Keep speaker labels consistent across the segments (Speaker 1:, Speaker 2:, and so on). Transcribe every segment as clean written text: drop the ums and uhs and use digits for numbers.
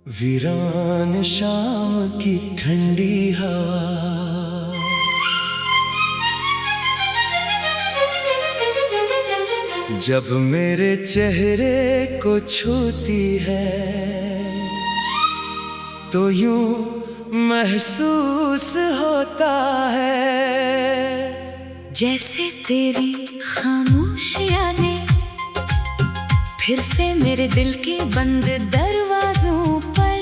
Speaker 1: वीरान शाम की ठंडी हवा जब मेरे चेहरे को छूती है तो यूं महसूस होता है
Speaker 2: जैसे तेरी खामोशियां ने फिर से मेरे दिल के बंद दरवाजों पर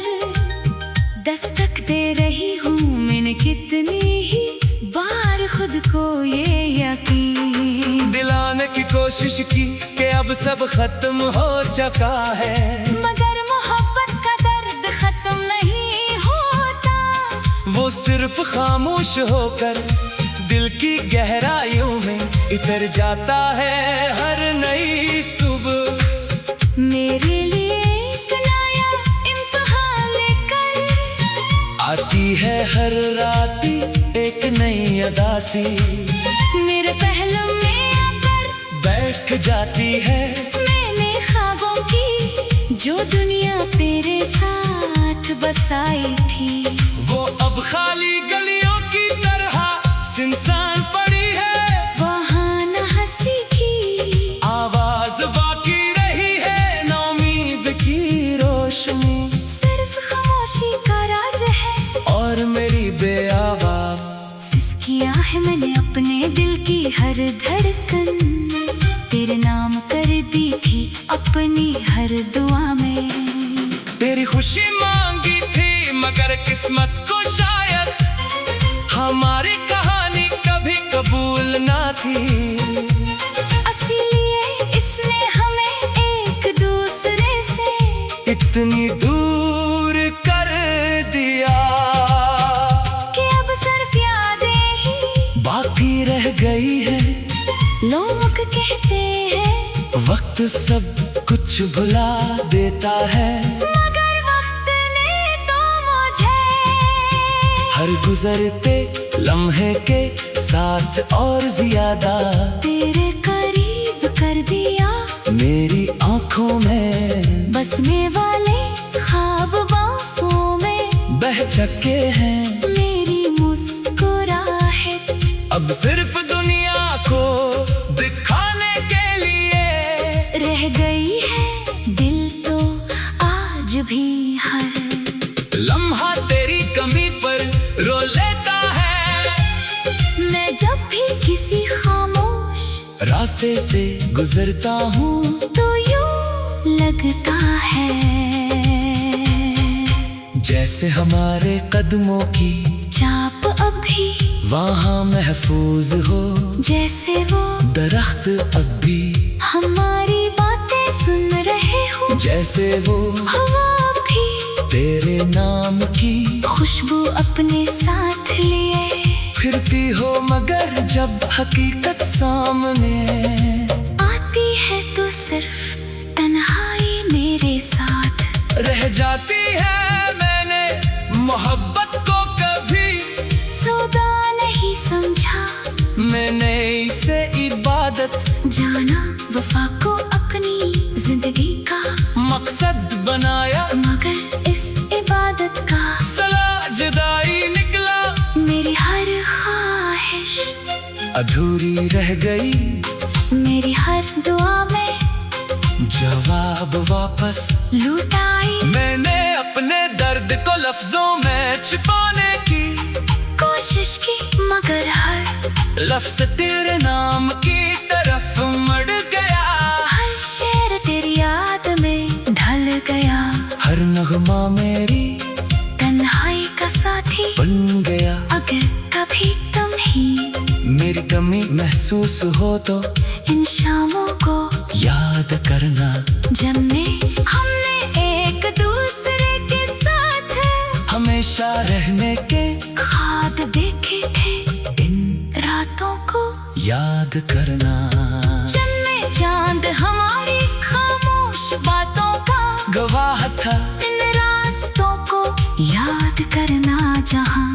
Speaker 2: दस्तक दे रही हूँ। मैंने कितनी ही बार खुद को ये यकीन
Speaker 1: दिलाने की कोशिश की कि अब सब खत्म हो चुका है,
Speaker 2: मगर मोहब्बत का दर्द खत्म नहीं होता।
Speaker 1: वो सिर्फ खामोश होकर दिल की गहराइयों में इतर जाता है। हर नई सुबह
Speaker 2: मेरे लिए एक नया इम्तिहान लेकर
Speaker 1: आती है, हर रात एक नई अदासी
Speaker 2: मेरे पहलू में आकर
Speaker 1: बैठ जाती है।
Speaker 2: मैंने ख्वाबों की जो दुनिया तेरे साथ बसाई थी
Speaker 1: वो अब खाली गलियों की तरह सुनसान पड़ी है।
Speaker 2: वहाँ न हंसी की
Speaker 1: आवाज बाकी रही है, ना उम्मीद की रोशनी,
Speaker 2: सिर्फ खामोशी का राज है
Speaker 1: और मेरी बेआवाज
Speaker 2: सिसकियां है। मैंने अपने दिल की हर धड़कन तेरे नाम कर दी थी अपनी हर दुआ में।
Speaker 1: तेरी खुशी मांगी थी मगर किस्मत को शायद हमारी कहानी कभी कबूल ना थी।
Speaker 2: इसीलिए इसने हमें एक दूसरे से
Speaker 1: इतनी दूर कर दिया
Speaker 2: कि अब सिर्फ यादें ही
Speaker 1: बाकी रह गई है।
Speaker 2: लोग कहते हैं
Speaker 1: वक्त सब कुछ भुला देता है,
Speaker 2: मगर वक्त ने तो मुझे
Speaker 1: हर गुजरते लम्हे के साथ और ज्यादा
Speaker 2: तेरे करीब कर दिया।
Speaker 1: मेरी आंखों में
Speaker 2: बसने वाले ख्वाब बांसों में
Speaker 1: बह चुके हैं।
Speaker 2: मेरी मुस्कुराहट
Speaker 1: अब सिर्फ दुनिया को दिखाने के लिए
Speaker 2: रह गई है, दिल तो आज भी हर
Speaker 1: लम्हा तेरी कमी पर रो लेता है।
Speaker 2: मैं जब भी किसी खामोश
Speaker 1: रास्ते से गुजरता हूँ
Speaker 2: तो यूं लगता है
Speaker 1: जैसे हमारे कदमों की
Speaker 2: चाप अभी
Speaker 1: वहाँ महफूज हो,
Speaker 2: जैसे वो
Speaker 1: दरख्त अब भी
Speaker 2: हमारी बातें सुन रहे हो,
Speaker 1: जैसे वो
Speaker 2: हवा भी
Speaker 1: तेरे नाम की
Speaker 2: खुशबू अपने साथ लिए
Speaker 1: फिरती हो। मगर जब हकीकत सामने
Speaker 2: आती है तो सिर्फ तन्हाई मेरे साथ
Speaker 1: रह जाती है। मैंने मोहब्बत को कभी
Speaker 2: सौदा नहीं समझा,
Speaker 1: मैंने इसे इबादत
Speaker 2: जाना वफा को अपनी जिंदगी का
Speaker 1: मकसद बनाया,
Speaker 2: मगर इस इबादत का
Speaker 1: सला जुदाई निकला।
Speaker 2: मेरी हर ख्वाहिश
Speaker 1: अधूरी रह गई,
Speaker 2: मेरी हर दुआ में
Speaker 1: जवाब वापस
Speaker 2: लुटाई।
Speaker 1: मैंने अपने दर्द को लफ्जों में छिपाने की
Speaker 2: कोशिश की मगर हर
Speaker 1: लफ्ज तेरे नाम की तरफ मड़ गया।
Speaker 2: हर शेर तेरी याद में ढल गया,
Speaker 1: हर नगमा मेरी
Speaker 2: तन्हाई का साथी
Speaker 1: बन गया।
Speaker 2: अगर कभी तुम ही
Speaker 1: मेरी कमी महसूस हो तो
Speaker 2: इन शामों को
Speaker 1: याद करना,
Speaker 2: जमने हमने एक दूसरे के साथ
Speaker 1: हमेशा रहने के
Speaker 2: ख्वाब देखे थे।
Speaker 1: इन
Speaker 2: रातों को
Speaker 1: याद करना,
Speaker 2: जन्मे चांद हमारी खामोश बातों का
Speaker 1: गवाह था।
Speaker 2: इन रास्तों को याद करना, जहाँ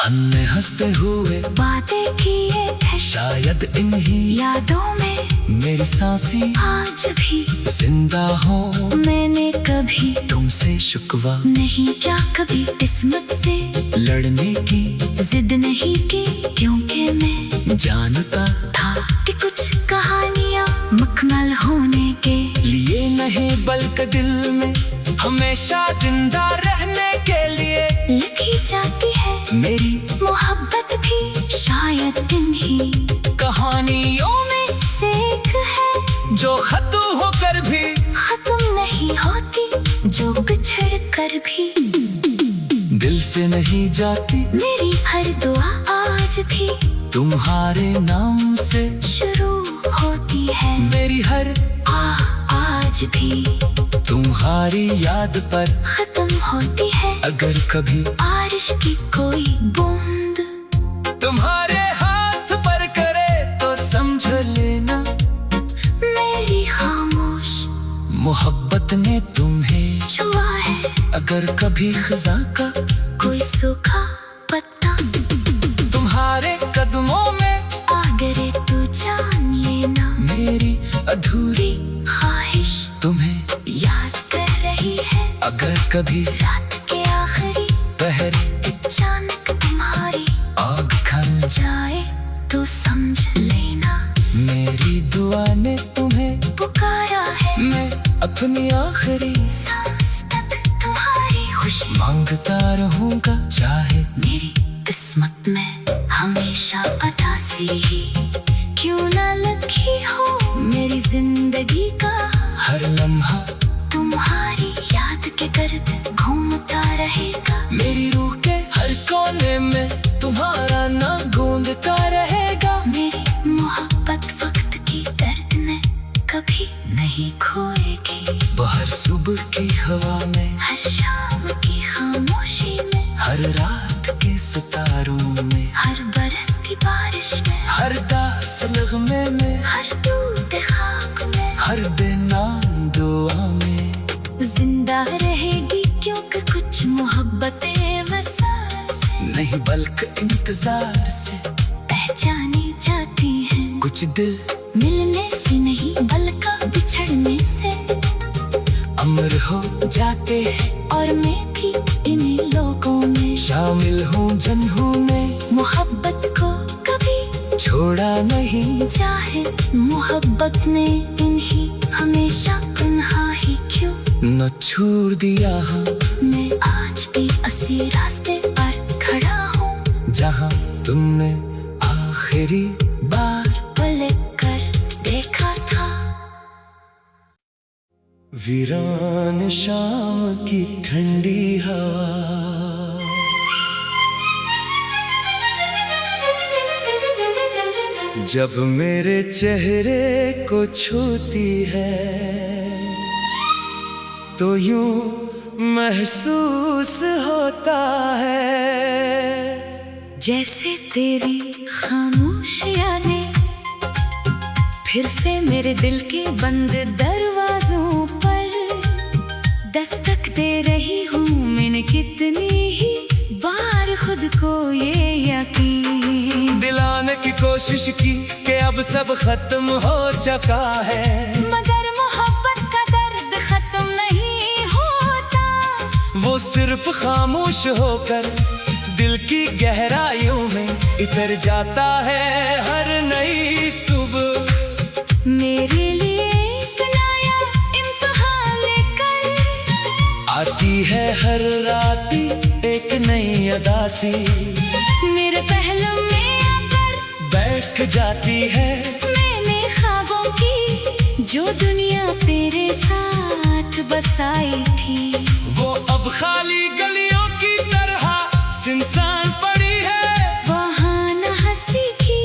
Speaker 1: हमने हंसते हुए
Speaker 2: बातें किए थे,
Speaker 1: शायद इन्हीं
Speaker 2: यादों में
Speaker 1: मेरी सांसें
Speaker 2: आज भी
Speaker 1: जिंदा हो।
Speaker 2: मैंने कभी
Speaker 1: तुमसे शुक्वा
Speaker 2: नहीं क्या कभी किस्मत से
Speaker 1: लड़ने की
Speaker 2: जिद नहीं की, क्योंकि मैं
Speaker 1: जानता
Speaker 2: था कि कुछ कहानियाँ मुकम्मल होने के
Speaker 1: लिए नहीं, बल्कि दिल में हमेशा जिंदा रहने के लिए
Speaker 2: लिखी जाती है
Speaker 1: मेरी
Speaker 2: मोहब्बत भी शायद इन्हीं
Speaker 1: कहानियों में
Speaker 2: से एक है,
Speaker 1: जो खत्म होकर भी
Speaker 2: खत्म नहीं होती, जो बिछड़ कर भी
Speaker 1: दिल से नहीं जाती।
Speaker 2: मेरी हर दुआ आज भी
Speaker 1: तुम्हारे नाम से
Speaker 2: शुरू होती है,
Speaker 1: मेरी हर
Speaker 2: आज भी
Speaker 1: तुम्हारी याद पर
Speaker 2: खत्म होती है।
Speaker 1: अगर कभी
Speaker 2: बारिश की कोई बूंद
Speaker 1: तुम्हारे हाथ पर करे तो समझ लेना
Speaker 2: मेरी खामोश
Speaker 1: मोहब्बत ने तुम्हें
Speaker 2: छुआ है।
Speaker 1: अगर कभी खज़ां का
Speaker 2: कोई सूखा पत्ता
Speaker 1: तुम्हारे कदमों में
Speaker 2: आ गिरे तो जान लेना
Speaker 1: मेरी अधूरी
Speaker 2: ख्वाहिश
Speaker 1: तुम्हें
Speaker 2: याद कर रही है।
Speaker 1: अगर कभी
Speaker 2: रात के आखिरी
Speaker 1: पहर
Speaker 2: अचानक तुम्हारी
Speaker 1: आग खल
Speaker 2: जाए तो समझ लेना
Speaker 1: मेरी दुआ ने तुम्हें
Speaker 2: पुकारा है।
Speaker 1: मैं अपनी आखिरी
Speaker 2: सांस तक तुम्हारी खुशी
Speaker 1: मांगता रहूंगा, चाहे
Speaker 2: मेरी किस्मत में हमेशा उदासी ही क्यों ना लिखी हो। मेरी जिंदगी का
Speaker 1: हर लम्हा
Speaker 2: तुम्हारी याद के गर्द घूमता रहेगा।
Speaker 1: मेरी रूह के हर कोने में तुम्हारा नाम गूंजता रहेगा।
Speaker 2: मेरी मोहब्बत वक्त की दर्द में कभी नहीं खोएगी।
Speaker 1: बाहर सुबह की हवा में,
Speaker 2: हर शाम की खामोशी में,
Speaker 1: हर रात के सितारों में,
Speaker 2: हर बरस की बारिश में,
Speaker 1: हर दास नगमे में,
Speaker 2: हर दूध खाक में,
Speaker 1: हर बेनाम दुआ में
Speaker 2: जिंदा रहेगी क्योंकि कुछ मोहब्बतें वसाल से
Speaker 1: नहीं बल्कि इंतजार से
Speaker 2: पहचानी जाती हैं।
Speaker 1: कुछ दिल
Speaker 2: मिलने से नहीं बल्कि बिछड़ने से
Speaker 1: अमर हो जाते हैं।
Speaker 2: और मैं भी इन्हीं लोगों में
Speaker 1: शामिल हूँ जिन्हों ने
Speaker 2: मोहब्बत को कभी
Speaker 1: छोड़ा नहीं।
Speaker 2: चाहे मोहब्बत ने इन्हीं हमेशा तन्हा ही क्यों
Speaker 1: न छोड़ दिया हाँ,
Speaker 2: मैं आज भी उसी रास्ते पर खड़ा हूँ
Speaker 1: जहाँ तुमने आखिरी बार
Speaker 2: पलट कर देखा था।
Speaker 1: वीरान शाम की ठंडी हवा जब मेरे चेहरे को छूती है तो यूं महसूस होता है
Speaker 2: जैसे तेरी खामोश यादें फिर से मेरे दिल के बंद दरवाजों पर दस्तक दे रही हूँ। मैंने कितनी ही बार खुद को ये यकीन
Speaker 1: दिलाने की कोशिश की कि अब सब खत्म हो चुका है,
Speaker 2: मगर मोहब्बत का दर्द खत्म नहीं होता।
Speaker 1: वो सिर्फ खामोश होकर दिल की गहराइयों में इतर जाता है। हर नई सुबह
Speaker 2: मेरे लिए एक नया इम्तिहान लेकर
Speaker 1: आती है, हर रात एक नई अदासी
Speaker 2: मेरे पहलू में आकर
Speaker 1: बैठ जाती है।
Speaker 2: मैंने ख्वाबों की जो दुनिया तेरे साथ बसाई थी
Speaker 1: वो अब खाली गलियों की तरह सुनसान पड़ी है।
Speaker 2: वहाँ न हंसी की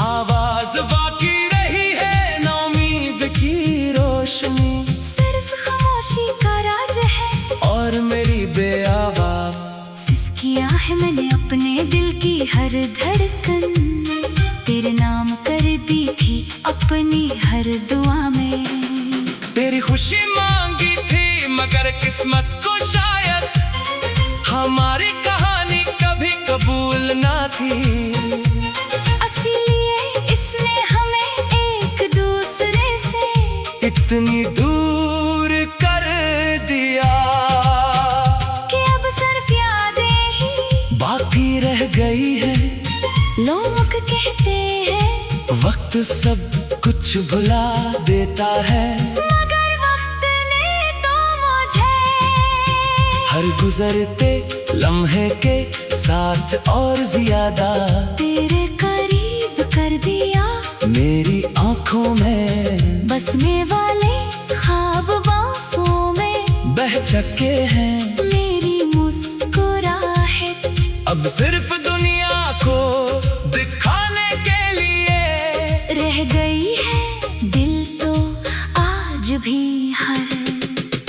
Speaker 1: आवाज बाकी रही है, ना उम्मीद की रोशनी,
Speaker 2: सिर्फ खामोशी का राज है।
Speaker 1: और मेरी बेआवाज
Speaker 2: किया है मैंने अपने दिल की हर धड़कन तेरे नाम कर दी थी अपनी हर दुआ में।
Speaker 1: तेरी खुशी मांगी थी मगर किस्मत को शायद हमारी कहानी कभी कबूल ना थी।
Speaker 2: इसीलिए इसने हमें एक दूसरे से
Speaker 1: इतनी दूर कर दिया।
Speaker 2: कहते हैं
Speaker 1: वक्त सब कुछ भुला देता है,
Speaker 2: मगर वक्त ने तो मुझे
Speaker 1: हर गुजरते लम्हे के साथ और ज्यादा
Speaker 2: तेरे करीब कर दिया।
Speaker 1: मेरी आंखों में
Speaker 2: बसने वाले ख्वाब बांसों में
Speaker 1: बह चुके हैं।
Speaker 2: मेरी मुस्कुराहट
Speaker 1: अब सिर्फ दुनिया को दिखाने के लिए
Speaker 2: रह गई है, दिल तो आज भी हर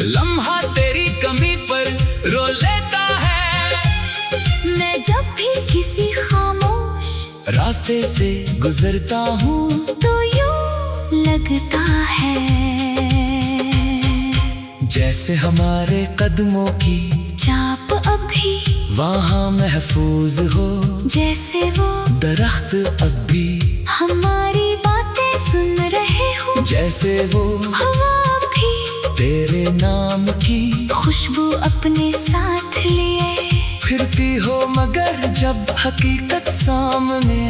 Speaker 1: लम्हा तेरी कमी पर रो लेता है।
Speaker 2: मैं जब भी किसी खामोश
Speaker 1: रास्ते से गुजरता हूँ
Speaker 2: तो यूं लगता है
Speaker 1: जैसे हमारे कदमों की
Speaker 2: चाप अभी
Speaker 1: वहाँ महफूज हो,
Speaker 2: जैसे वो
Speaker 1: दरख्त अब भी
Speaker 2: हमारी बातें सुन रहे हो,
Speaker 1: जैसे वो
Speaker 2: हवा भी
Speaker 1: तेरे नाम की
Speaker 2: खुशबू अपने साथ लिए
Speaker 1: फिरती हो, मगर जब हकीकत सामने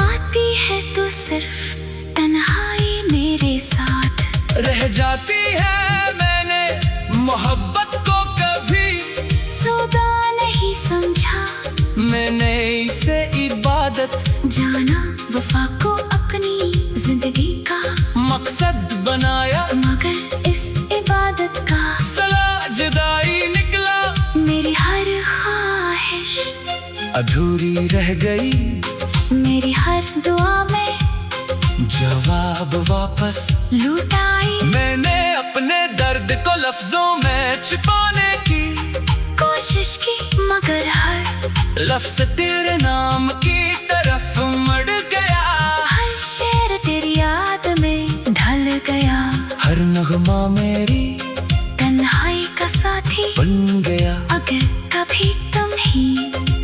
Speaker 2: आती है तो सिर्फ तन्हाई मेरे साथ
Speaker 1: रह जाती है। मैंने मोहब्बत को कभी
Speaker 2: सौदा नहीं समझा,
Speaker 1: मैंने इसे इबादत
Speaker 2: जाना वफा को अपनी जिंदगी का
Speaker 1: मकसद बनाया,
Speaker 2: मगर इस इबादत का
Speaker 1: सला जुदाई निकला।
Speaker 2: मेरी हर ख्वाहिश
Speaker 1: अधूरी रह गई,
Speaker 2: मेरी हर दुआ में
Speaker 1: जवाब वापस
Speaker 2: लुटाई।
Speaker 1: मैंने अपने दर्द को लफ्जों में छिपाने की
Speaker 2: कोशिश की, मगर हर
Speaker 1: लफ्ज तेरे नाम की तरफ मड़ गया।
Speaker 2: हर शेर तेरी याद में ढल गया,
Speaker 1: हर नगमा मेरी
Speaker 2: तन्हाई का साथी
Speaker 1: बन गया।
Speaker 2: अगर कभी तुम ही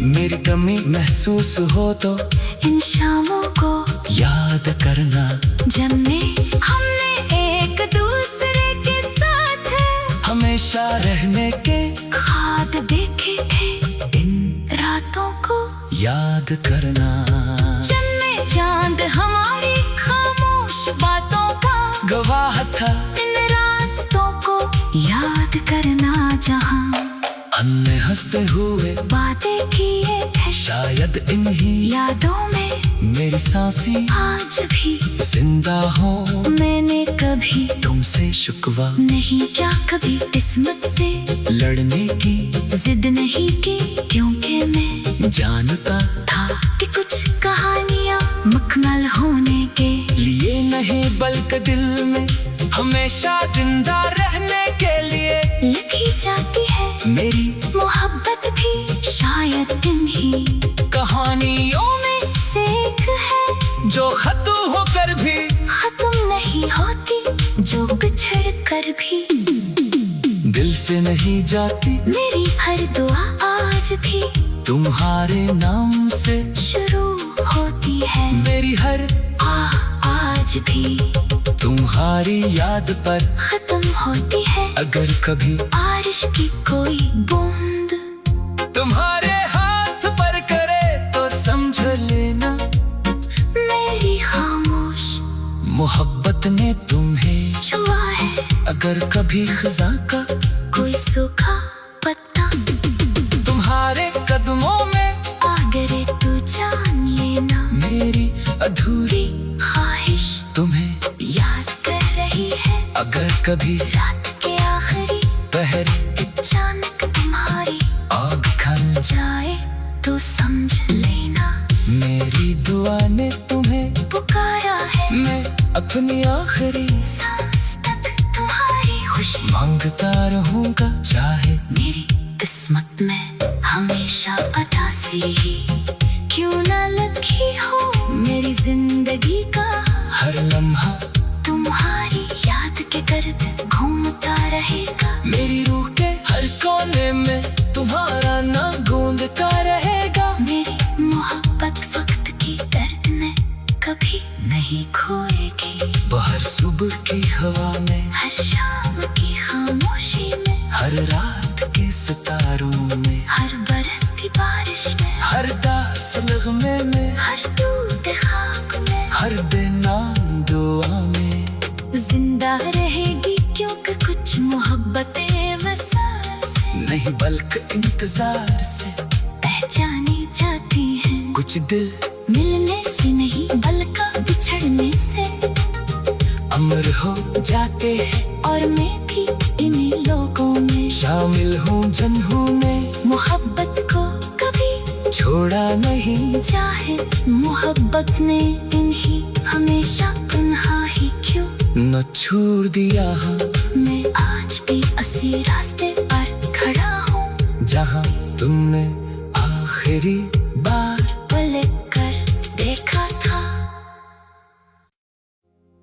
Speaker 1: मेरी कमी महसूस हो तो
Speaker 2: इन शामों को
Speaker 1: याद करना,
Speaker 2: जब में हमने एक दूसरे के साथ
Speaker 1: हमेशा रहने के
Speaker 2: ख्वाब देखे थे। इन रातों को
Speaker 1: याद करना,
Speaker 2: जब में चांद हमारी खामोश बातों का
Speaker 1: गवाह था।
Speaker 2: इन रास्तों को याद करना, जहाँ
Speaker 1: हमने हंसते हुए
Speaker 2: बातें किए थे,
Speaker 1: शायद इन्हीं
Speaker 2: यादों में
Speaker 1: मेरी सांसी
Speaker 2: आज भी
Speaker 1: जिंदा हो।
Speaker 2: मैंने कभी
Speaker 1: तुमसे शुक्वा
Speaker 2: नहीं क्या, कभी किस्मत से
Speaker 1: लड़ने की
Speaker 2: जिद नहीं की, क्योंकि मैं
Speaker 1: जानता
Speaker 2: था कि कुछ कहानियाँ मुकम्मल होने के
Speaker 1: लिए नहीं, बल्कि दिल में हमेशा जिंदा रहने के लिए
Speaker 2: लिखी जाती है।
Speaker 1: मेरी
Speaker 2: मोहब्बत भी शायद इन्हीं
Speaker 1: कहानियों में
Speaker 2: से एक है,
Speaker 1: जो खत्म होकर भी
Speaker 2: खत्म नहीं होती, जो बिछड़ कर भी
Speaker 1: दिल से नहीं जाती।
Speaker 2: मेरी हर दुआ आज भी
Speaker 1: तुम्हारे नाम से
Speaker 2: शुरू होती है,
Speaker 1: मेरी हर
Speaker 2: आज भी
Speaker 1: तुम्हारी याद पर
Speaker 2: खत्म होती है।
Speaker 1: अगर कभी
Speaker 2: बारिश की कोई बूंद
Speaker 1: तुम्हारे हाथ पर करे तो समझ लेना,
Speaker 2: मेरी खामोश
Speaker 1: मोहब्बत ने तुम्हें
Speaker 2: छुआ है।
Speaker 1: अगर कभी खज़ां का
Speaker 2: कोई सूखा पत्ता
Speaker 1: तुम्हारे कदमों में
Speaker 2: आ गिरे तो जान लेना,
Speaker 1: मेरी अधूरी
Speaker 2: ख्वाहिश
Speaker 1: तुम्हें
Speaker 2: याद कर रही है।
Speaker 1: अगर कभी
Speaker 2: रात के आखिरी
Speaker 1: पहर
Speaker 2: अचानक तुम्हारी
Speaker 1: आग खल
Speaker 2: जाए तो समझ लेना,
Speaker 1: मेरी दुआ ने तुम्हें
Speaker 2: पुकारा है।
Speaker 1: मैं अपनी आखिरी
Speaker 2: सांस तक तुम्हारी खुशी
Speaker 1: मांगता रहूंगा, चाहे
Speaker 2: मेरी किस्मत में हमेशा अदासी ही क्यों ना लिखी हो। मेरी जिंदगी का
Speaker 1: हर लम्हा
Speaker 2: तुम्हारी याद के गर्द घूमता रहेगा,
Speaker 1: मेरी रूह के हर कोने में तुम्हारा नाम गूंजता रहेगा।
Speaker 2: मेरी मोहब्बत वक्त की दर्द में कभी नहीं खोएगी,
Speaker 1: बाहर सुबह की हवा में,
Speaker 2: हर शाम की खामोशी में,
Speaker 1: हर रात के सितारों में,
Speaker 2: हर बरसती बारिश में,
Speaker 1: हर दास नगमे में,
Speaker 2: हर टूटे
Speaker 1: हर दिन दुआ में
Speaker 2: जिंदा रहेगी क्योंकि कुछ मोहब्बतें वसाल से
Speaker 1: नहीं बल्कि इंतजार से
Speaker 2: पहचानी जाती हैं।
Speaker 1: कुछ दिल
Speaker 2: मिलने से नहीं बल्कि बिछड़ने से
Speaker 1: अमर हो जाते हैं।
Speaker 2: और मैं भी इन्हीं लोगों में
Speaker 1: शामिल हूँ जिन्होंने
Speaker 2: मोहब्बत को कभी
Speaker 1: छोड़ा नहीं।
Speaker 2: चाहे मोहब्बत ने इन्हीं हमेशा तन्हा ही क्यों
Speaker 1: न छोड़ दिया।
Speaker 2: मैं आज भी उसी रास्ते पर खड़ा हूँ
Speaker 1: जहाँ तुमने आखिरी बार
Speaker 2: पलट कर देखा था।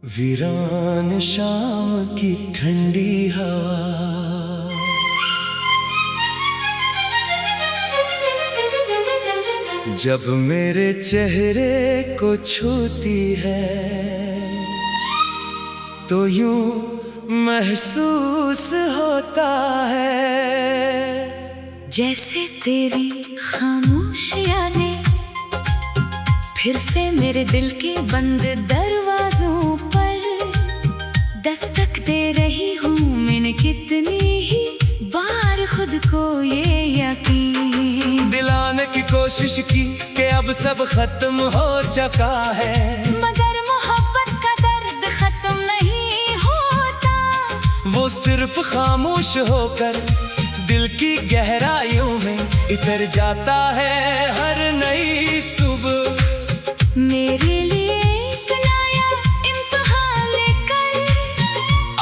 Speaker 1: वीरान शाम की ठंडी हवा जब मेरे चेहरे को छूती है तो यूं महसूस होता है
Speaker 2: जैसे तेरी खामोशियाँ ने फिर से मेरे दिल के बंद दरवाजों पर दस्तक दे रही हूँ। मैंने कितनी ही बार खुद को ये यकीन
Speaker 1: दिलाने की कोशिश की कि अब सब खत्म हो चुका है,
Speaker 2: मगर मोहब्बत का दर्द खत्म नहीं होता।
Speaker 1: वो सिर्फ खामोश होकर दिल की गहराइयों में इतर जाता है। हर नई सुबह
Speaker 2: मेरे लिए एक नया इम्तिहान लेकर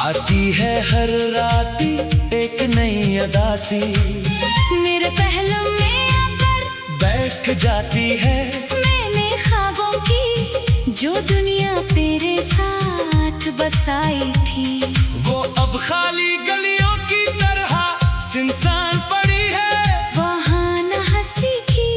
Speaker 1: आती है, हर रात एक नई अदा सी
Speaker 2: मेरे पहलू में आकर
Speaker 1: बैठ जाती है।
Speaker 2: मैंने ख्वाबों की जो दुनिया तेरे साथ बसाई थी
Speaker 1: वो अब खाली गलियों की तरह सुनसान पड़ी है।
Speaker 2: वहाँ न हंसी की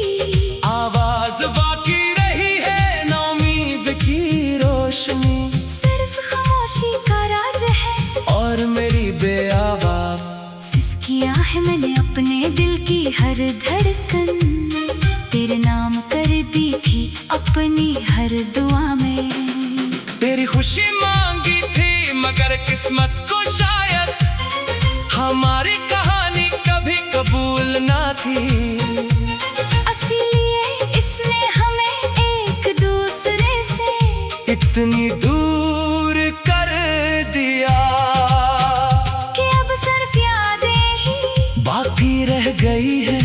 Speaker 1: आवाज बाकी रही है, ना उम्मीद की रोशनी
Speaker 2: सिर्फ खामोशी का राज है।
Speaker 1: और मेरी बेआवाज
Speaker 2: सिसकिया है मैंने अपने दिल की हर धड़कन तेरे नाम कर दी थी अपनी हर दुआ में।
Speaker 1: तेरी खुशी मांगी थी मगर किस्मत को शायद हमारी कहानी कभी कबूल ना थी।
Speaker 2: इसीलिए इसने हमें एक दूसरे से
Speaker 1: इतनी दूर कर दिया
Speaker 2: कि अब सिर्फ यादें ही
Speaker 1: बाकी रह गई है।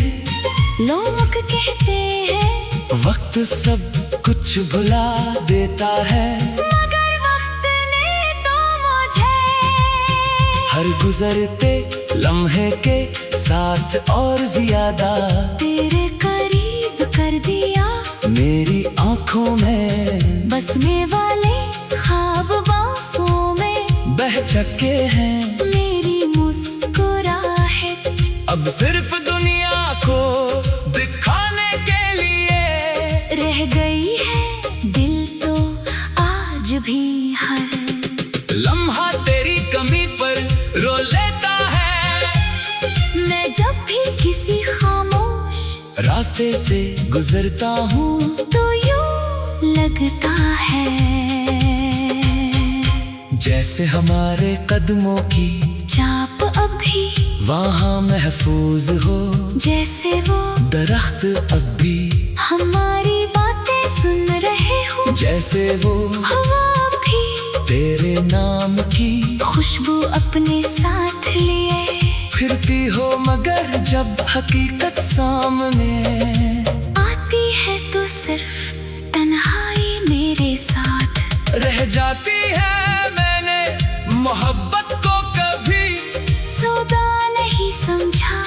Speaker 2: लोग कहते हैं
Speaker 1: वक्त सब कुछ भुला देता है,
Speaker 2: मगर वक्त ने तो मुझे
Speaker 1: हर गुजरते लम्हे के साथ और ज्यादा
Speaker 2: तेरे करीब कर दिया।
Speaker 1: मेरी आंखों में
Speaker 2: बसने वाले ख्वाब बांसों में
Speaker 1: बह चुके हैं।
Speaker 2: मेरी मुस्कुराहट
Speaker 1: अब सिर्फ दुनिया को दिखाने के लिए
Speaker 2: रह गई है, दिल तो आज भी हर
Speaker 1: लम्हा तेरी कमी पर रो लेता है।
Speaker 2: मैं जब भी किसी खामोश
Speaker 1: रास्ते से गुजरता हूँ
Speaker 2: तो यूं लगता है
Speaker 1: जैसे हमारे कदमों की
Speaker 2: चाप अभी
Speaker 1: वहाँ महफूज हो,
Speaker 2: जैसे वो
Speaker 1: दरख्त अब भी
Speaker 2: हमारी बातें सुन रहे हो,
Speaker 1: जैसे वो
Speaker 2: हवा भी
Speaker 1: तेरे नाम की
Speaker 2: खुशबू अपने साथ लिए
Speaker 1: फिरती हो। मगर जब हकीकत सामने
Speaker 2: आती है तो सिर्फ तन्हाई मेरे साथ
Speaker 1: रह जाती है। मैंने मोहब्बत को कभी
Speaker 2: सौदा नहीं समझा,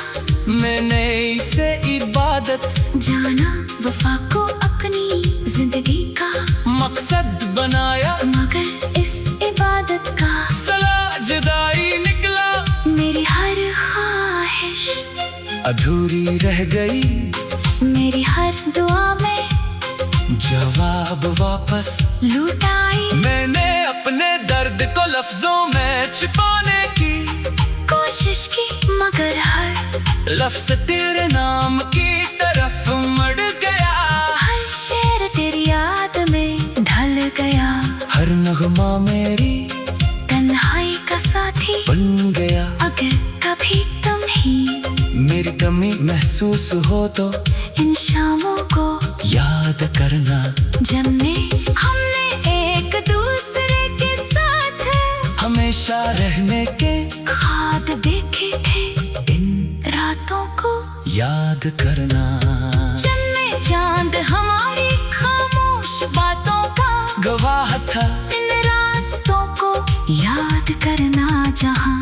Speaker 1: मैंने इसे इबादत
Speaker 2: जाना वफा को अपनी जिंदगी का
Speaker 1: मकसद बनाया,
Speaker 2: मगर इस इबादत का
Speaker 1: सला जुदाई निकला।
Speaker 2: मेरी हर ख्वाहिश
Speaker 1: अधूरी रह गई,
Speaker 2: मेरी हर दुआ में
Speaker 1: जवाब वापस
Speaker 2: लुटाई।
Speaker 1: मैंने अपने दर्द को लफ्जों में छिपाने की
Speaker 2: कोशिश की मगर हर
Speaker 1: लफ्ज तेरे नाम की तरफ मड़ गया।
Speaker 2: हर शेर तेरी याद में ढल गया।
Speaker 1: नगमा मेरी
Speaker 2: तन्हाई का साथी
Speaker 1: बन गया।
Speaker 2: अगर कभी तुम ही
Speaker 1: मेरी कमी महसूस हो तो
Speaker 2: इन शामों को
Speaker 1: याद करना।
Speaker 2: जब में हमने एक दूसरे के साथ
Speaker 1: हमेशा रहने के
Speaker 2: ख्वाब देखे थे,
Speaker 1: इन
Speaker 2: रातों को
Speaker 1: याद करना।
Speaker 2: जन्मे चांद हमारी खामोश बातों का
Speaker 1: गवाह था।
Speaker 2: इन रास्तों को याद करना। जहाँ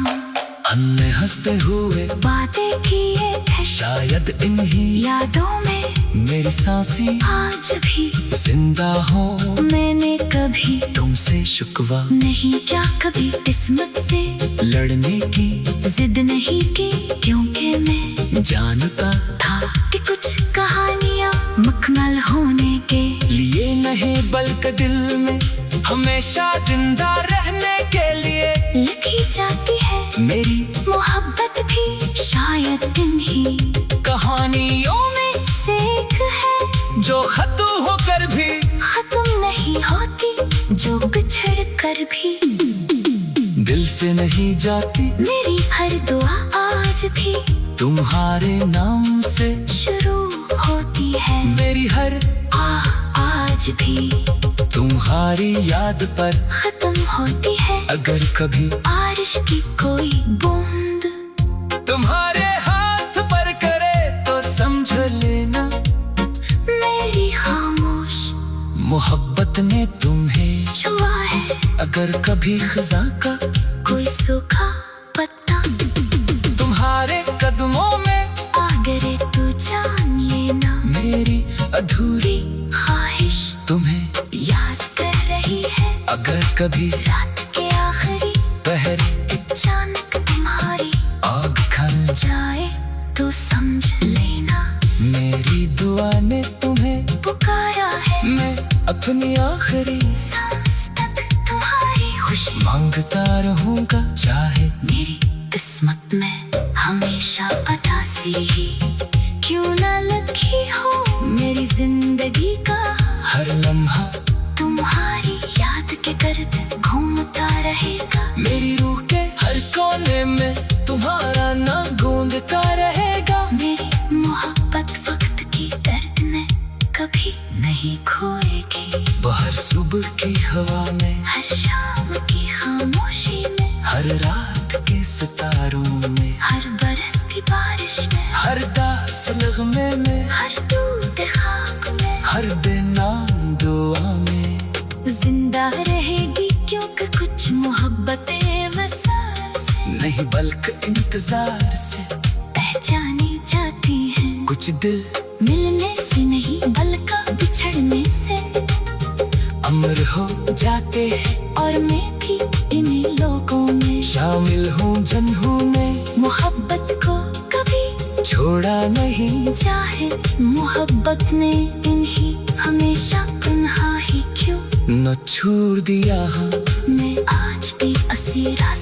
Speaker 1: हमने हंसते हुए
Speaker 2: बातें किए थे,
Speaker 1: शायद इन्हीं
Speaker 2: यादों में
Speaker 1: मेरी सांसें
Speaker 2: आज भी
Speaker 1: जिंदा हो।
Speaker 2: मैंने कभी
Speaker 1: तुमसे शिकवा
Speaker 2: नहीं क्या, कभी किस्मत से
Speaker 1: लड़ने की
Speaker 2: जिद नहीं की, क्योंकि मैं
Speaker 1: जानता
Speaker 2: था कि कुछ कहानियाँ मुकम्मल होने के
Speaker 1: लिए नहीं, बल्कि दिल में हमेशा जिंदा रहने के लिए
Speaker 2: लिखी जाती है
Speaker 1: मेरी
Speaker 2: मोहब्बत भी। शायद इन्हीं
Speaker 1: कहानियों में
Speaker 2: से एक है
Speaker 1: जो खत्म होकर भी
Speaker 2: खत्म नहीं होती, जो बिछड़ कर भी
Speaker 1: दिल से नहीं जाती।
Speaker 2: मेरी हर दुआ आज भी
Speaker 1: तुम्हारे नाम से
Speaker 2: शुरू होती है।
Speaker 1: मेरी हर
Speaker 2: आज भी
Speaker 1: तुम्हारी याद पर
Speaker 2: खत्म होती है।
Speaker 1: अगर कभी
Speaker 2: बारिश की कोई बूंद
Speaker 1: तुम्हारे हाथ पर करे तो समझ लेना
Speaker 2: मेरी खामोश
Speaker 1: मोहब्बत ने तुम्हें
Speaker 2: छुआ है।
Speaker 1: अगर कभी खज़ां का
Speaker 2: कोई सूखा पत्ता
Speaker 1: तुम्हारे कदमों में
Speaker 2: आ गिरे तो जान लेना
Speaker 1: मेरी अधूरी
Speaker 2: ख्वाहिश
Speaker 1: तुम्हें
Speaker 2: याद कर रही है।
Speaker 1: अगर कभी
Speaker 2: रात के आखिरी
Speaker 1: पहर
Speaker 2: अचानक तुम्हारी
Speaker 1: आग खल
Speaker 2: जाए तो समझ लेना
Speaker 1: मेरी दुआ ने तुम्हें
Speaker 2: पुकारा है।
Speaker 1: मैं अपनी आखिरी
Speaker 2: सांस तक तुम्हारी खुशी
Speaker 1: मांगता रहूंगा, चाहे
Speaker 2: मेरी किस्मत में हमेशा अदासी ही क्यों न लिखी हो। मेरी जिंदगी का
Speaker 1: हर लम्हा
Speaker 2: तुम्हारी याद के गर्द घूमता रहेगा।
Speaker 1: मेरी रूह के हर कोने में तुम्हारा नाम गूंजता रहेगा।
Speaker 2: मेरी मोहब्बत वक्त की दर्द में कभी नहीं खोएगी।
Speaker 1: बाहर सुबह की हवा में,
Speaker 2: हर शाम की खामोशी में,
Speaker 1: हर रात के सितारों में,
Speaker 2: हर बरस की बारिश में,
Speaker 1: हर दास नगमे में,
Speaker 2: हर दूध खाक में,
Speaker 1: हर बेनाम दुआ में
Speaker 2: जिंदा रहेगी। क्योंकि कुछ मोहब्बतें वसाल से
Speaker 1: नहीं बल्कि इंतजार से
Speaker 2: पहचानी जाती हैं।
Speaker 1: कुछ दिल
Speaker 2: मिलने से नहीं बल्कि बिछड़ने से
Speaker 1: अमर हो जाते हैं।
Speaker 2: और मैं भी इन्हीं लोगों में
Speaker 1: शामिल हूँ जनहू में,
Speaker 2: मोहब्बत को कभी
Speaker 1: छोड़ा नहीं।
Speaker 2: चाहे मोहब्बत ने इन्हीं हमेशा तन्हा ही क्यों
Speaker 1: न छोड़ दिया।
Speaker 2: मैं आज भी असीरा